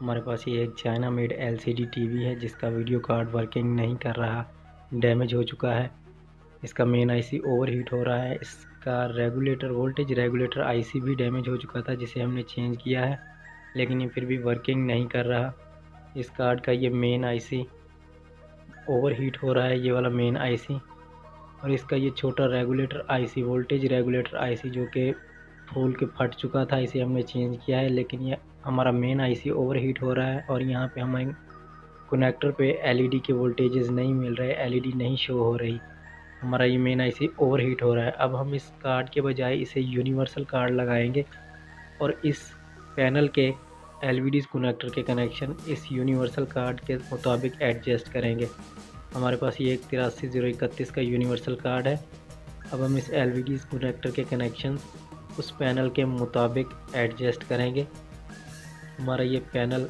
हमारे पास ये एक चाइना मेड एलसीडी टीवी है जिसका वीडियो कार्ड वर्किंग नहीं कर रहा, डैमेज हो चुका है। इसका मेन आईसी ओवरहीट हो रहा है। इसका रेगुलेटर वोल्टेज रेगुलेटर आईसी भी डैमेज हो चुका था जिसे हमने चेंज किया है, लेकिन ये फिर भी वर्किंग नहीं कर रहा। इस कार्ड का ये मेन आईसी ओवरहीट हो रहा है, ये वाला मेन आईसी। और इसका ये छोटा regulator IC voltage regulator IC जो कि फूल के फट चुका था, इसे हमने चेंज किया है, लेकिन ये हमारा मेन आईसी ओवरहीट हो रहा है। और यहाँ पे हमें कनेक्टर पे एलईडी के वोल्टेजेस नहीं मिल रहे, एलईडी नहीं शो हो रही। हमारा ये मेन आईसी ओवरहीट हो रहा है। अब हम इस कार्ड के बजाय इसे यूनिवर्सल कार्ड लगाएंगे और इस पैनल के एलवीडीज कनेक्टर के कनेक्शन इस यूनिवर्सल कार्ड के मुताबिक एडजस्ट करेंगे। हमारे पास ये एक 83031 का यूनिवर्सल कार्ड है। अब हम इस एलवीडीज कनेक्टर के कनेक्शन उस पैनल के मुताबिक एडजस्ट करेंगे। हमारा ये पैनल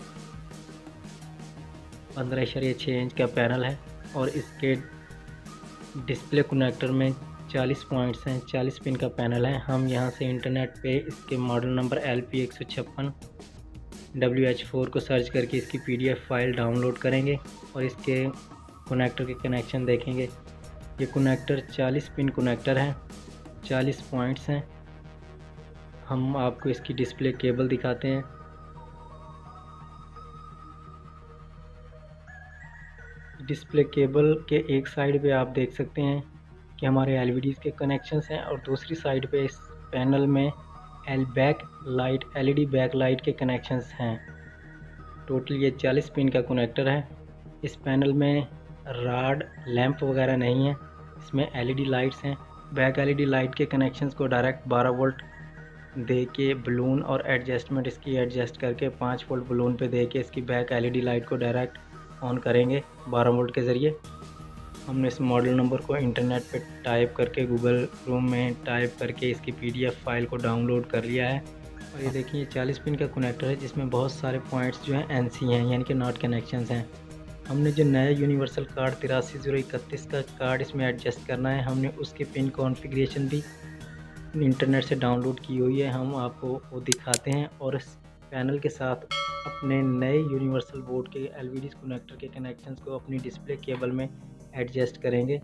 15.6 इंच का पैनल है और इसके डिस्प्ले कनेक्टर में 40 पॉइंट्स हैं, 40 पिन का पैनल है। हम यहाँ से इंटरनेट पे इसके मॉडल नंबर LP156 WH4 को सर्च करके इसकी PDF फाइल डाउनलोड करेंगे और इसके कनेक्टर के कनेक्शन देखेंगे। ये कनेक्टर 40 पिन कनेक्टर है, 40 पॉइंट्स हैं। हम आपको इसकी डिस्प्ले केबल दिखाते हैं। डिस्प्ले केबल के एक साइड पे आप देख सकते हैं कि हमारे एलईडीज़ के कनेक्शंस हैं और दूसरी साइड पे इस पैनल में एलईडी बैक लाइट के कनेक्शंस हैं। टोटल ये 40 पिन का कनेक्टर है। इस पैनल में रॉड लैंप वगैरह नहीं है, इसमें एलईडी लाइट्स हैं। बैक एलईडी लाइट के कनेक्शंस को डायरेक्ट 12 वोल्ट दे के बलून और एडजस्टमेंट इसकी एडजस्ट करके 5 वोल्ट बलून पे दे के इसकी बैक एलईडी लाइट को डायरेक्ट ऑन करेंगे 12 वोल्ट के ज़रिए। हमने इस मॉडल नंबर को इंटरनेट पे टाइप करके गूगल क्रोम में टाइप करके इसकी PDF फाइल को डाउनलोड कर लिया है। और ये देखिए ये 40 पिन का कनेक्टर है जिसमें बहुत सारे पॉइंट्स जो हैं NC हैं, यानी कि नॉट कनेक्शंस हैं। हमने जो नया यूनिवर्सल कार्ड 83031 का कार्ड इसमें एडजस्ट करना है, हमने उसके पिन कॉन्फ़िगरेशन भी इंटरनेट से डाउनलोड की हुई है। हम आपको वो दिखाते हैं और इस पैनल के साथ अपने नए यूनिवर्सल बोर्ड के एलवीडीज कनेक्टर के कनेक्शंस को अपनी डिस्प्ले केबल में एडजस्ट करेंगे।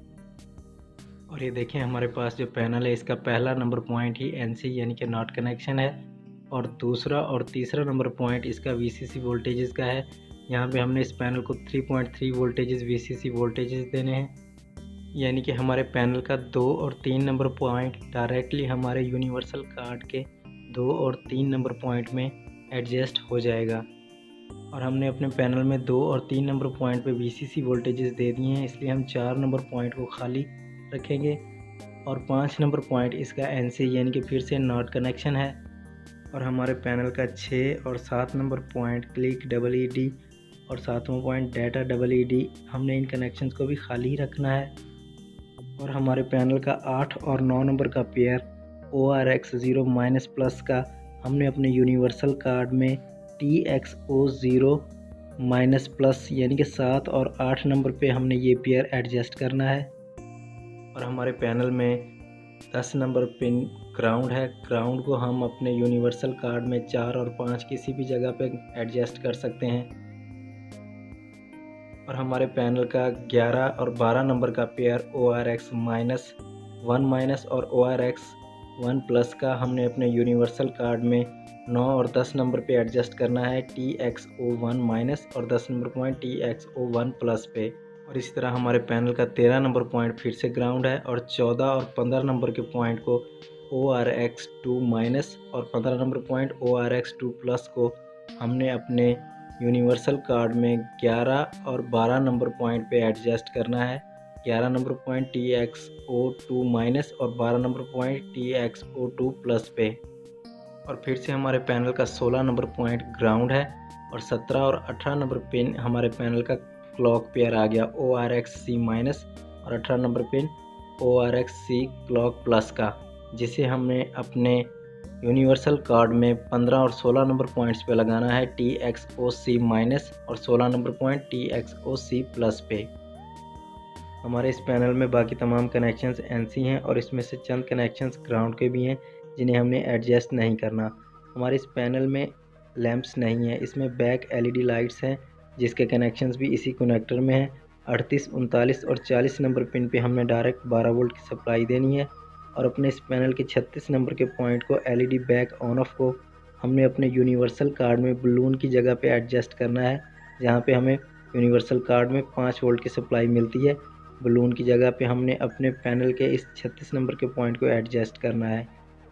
और ये देखें हमारे पास जो पैनल है इसका पहला नंबर पॉइंट ही NC यानी कि नॉट कनेक्शन है और दूसरा और तीसरा नंबर पॉइंट इसका VCC वोल्टेजेस का है। यहाँ पे हमने इस पैनल को 3.3 वोल्टेजेस VCC वोल्टेजेस देने हैं, यानी कि हमारे पैनल का 2 और 3 नंबर पॉइंट डायरेक्टली हमारे यूनिवर्सल कार्ड के 2 और 3 नंबर पॉइंट में एडजस्ट हो जाएगा। और हमने अपने पैनल में 2 और 3 नंबर पॉइंट पे VCC वोल्टेजेस दे दिए हैं, इसलिए हम 4 नंबर पॉइंट को खाली रखेंगे और 5 नंबर पॉइंट इसका NC यानी कि फिर से नॉट कनेक्शन है। और हमारे पैनल का 6 और 7 नंबर पॉइंट क्लिक EED और 7वां पॉइंट डाटा EED, हमने इन कनेक्शंस को भी खाली ही रखना है। और हमारे पैनल का 8 और 9 नंबर का पेयर ORX0- का हमने अपने यूनिवर्सल कार्ड में TXO0- यानी कि 7 और 8 नंबर पे हमने ये पेयर एडजस्ट करना है। और हमारे पैनल में 10 नंबर पिन ग्राउंड है, ग्राउंड को हम अपने यूनिवर्सल कार्ड में 4 और 5 किसी भी जगह पे एडजस्ट कर सकते हैं। और हमारे पैनल का 11 और 12 नंबर का पेयर ORX-1- और ORX1+ का हमने अपने यूनिवर्सल कार्ड में 9 और 10 नंबर पे एडजस्ट करना है TXO1- और 10 नंबर पॉइंट TXO1+ पे। और इसी तरह हमारे पैनल का 13 नंबर पॉइंट फिर से ग्राउंड है और 14 और 15 नंबर के पॉइंट को ORX2- और 15 नंबर पॉइंट ORX2+ को हमने अपने यूनिवर्सल कार्ड में 11 और 12 नंबर पॉइंट पे एडजस्ट करना है। 11 नंबर पॉइंट TXO2- और 12 नंबर पॉइंट TXO2+ पे। और फिर से हमारे पैनल का 16 नंबर पॉइंट ग्राउंड है और 17 और 18 नंबर पिन हमारे पैनल का क्लॉक पेयर आ गया ORXC- और 18 नंबर पिन ORXC क्लॉक+ का, जिसे हमने अपने यूनिवर्सल कार्ड में 15 और 16 नंबर पॉइंट्स पे लगाना है TXOC- और 16 नंबर पॉइंट TXOC+ पे। हमारे इस पैनल में बाकी तमाम कनेक्शंस NC हैं और इसमें से चंद कनेक्शंस ग्राउंड के भी हैं जिन्हें हमने एडजस्ट नहीं करना। हमारे इस पैनल में लैंप्स नहीं है। इसमें बैक एलईडी लाइट्स हैं जिसके कनेक्शंस भी इसी कनेक्टर में हैं। 38, 39 और 40 नंबर पिन पे हमने डायरेक्ट 12 वोल्ट की सप्लाई देनी है और अपने इस पैनल के 36 नंबर के पॉइंट को एलईडी बैक ऑन ऑफ को हमने अपने यूनिवर्सल कार्ड में बलून की जगह पे एडजस्ट करना है। जहाँ पे हमें यूनिवर्सल कार्ड में 5 वोल्ट की सप्लाई मिलती है, बलून की जगह पे हमने अपने पैनल के इस 36 नंबर के पॉइंट को एडजस्ट करना है।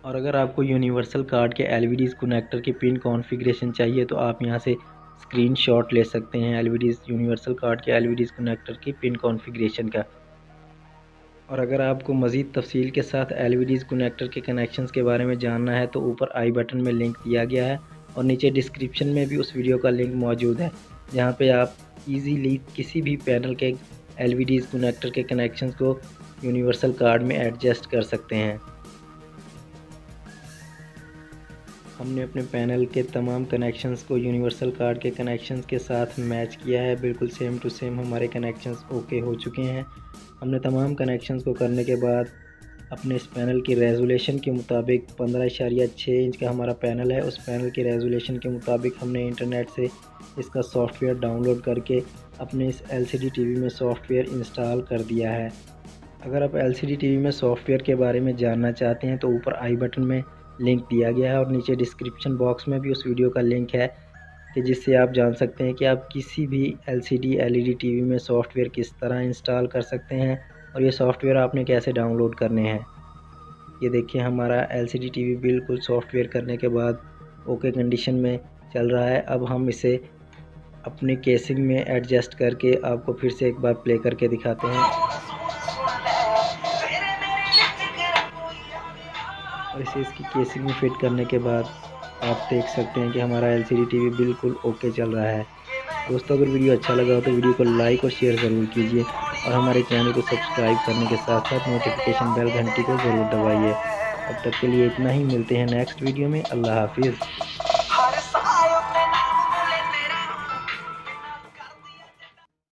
और अगर आपको यूनिवर्सल कार्ड के एलईडी कनेक्टर की पिन कॉन्फ़िगरेशन चाहिए तो आप यहाँ से स्क्रीनशॉट ले सकते हैं यूनिवर्सल कार्ड के एलईडी कनेक्टर की पिन कॉन्फ़िगरेशन का। और अगर आपको मज़ीद तफसील के साथ एलईडी कनेक्टर के कनेक्शंस के बारे में जानना है तो ऊपर आई बटन में लिंक दिया गया है और नीचे डिस्क्रिप्शन में भी उस वीडियो का लिंक मौजूद है, जहाँ पे आप इजीली किसी भी पैनल के एलईडी कनेक्टर के कनेक्शंस को यूनिवर्सल कार्ड में एडजस्ट कर सकते हैं। हमने अपने पैनल के तमाम कनेक्शंस को यूनिवर्सल कार्ड के कनेक्शंस के साथ मैच किया है। बिल्कुल सेम टू सेम हमारे कनेक्शंस ओके हो चुके हैं। हमने तमाम कनेक्शंस को करने के बाद अपने इस पैनल की रेजोल्यूशन के मुताबिक 15.6 इंच का हमारा पैनल है, उस पैनल की रेजोल्यूशन के मुताबिक हमने इंटरनेट से इसका सॉफ्टवेयर डाउनलोड करके अपने इस एलसीडी टीवी में सॉफ्टवेयर इंस्टॉल कर दिया है। अगर आप एलसीडी टीवी में सॉफ्टवेयर के बारे में जानना चाहते हैं तो ऊपर आई बटन में लिंक दिया गया है और नीचे डिस्क्रिप्शन बॉक्स में भी उस वीडियो का लिंक है कि जिससे आप जान सकते हैं कि आप किसी भी एलसीडी एलईडी टीवी में सॉफ्टवेयर किस तरह इंस्टॉल कर सकते हैं और ये सॉफ्टवेयर आपने कैसे डाउनलोड करने हैं। ये देखिए हमारा एलसीडी टीवी बिल्कुल सॉफ्टवेयर करने के बाद ओके कंडीशन में चल रहा है। अब हम इसे अपनी केसिंग में एडजस्ट करके आपको फिर से एक बार प्ले करके दिखाते हैं और इसे इसकी केसिंग में फिट करने के बाद आप देख सकते हैं कि हमारा एलसीडी टीवी बिल्कुल ओके चल रहा है। दोस्तों अगर वीडियो अच्छा लगा हो तो वीडियो को लाइक और शेयर ज़रूर कीजिए और हमारे चैनल को सब्सक्राइब करने के साथ साथ नोटिफिकेशन बेल घंटी को ज़रूर दबाइए। अब तक के लिए इतना ही, मिलते हैं नेक्स्ट वीडियो में। अल्लाह हाफिज़।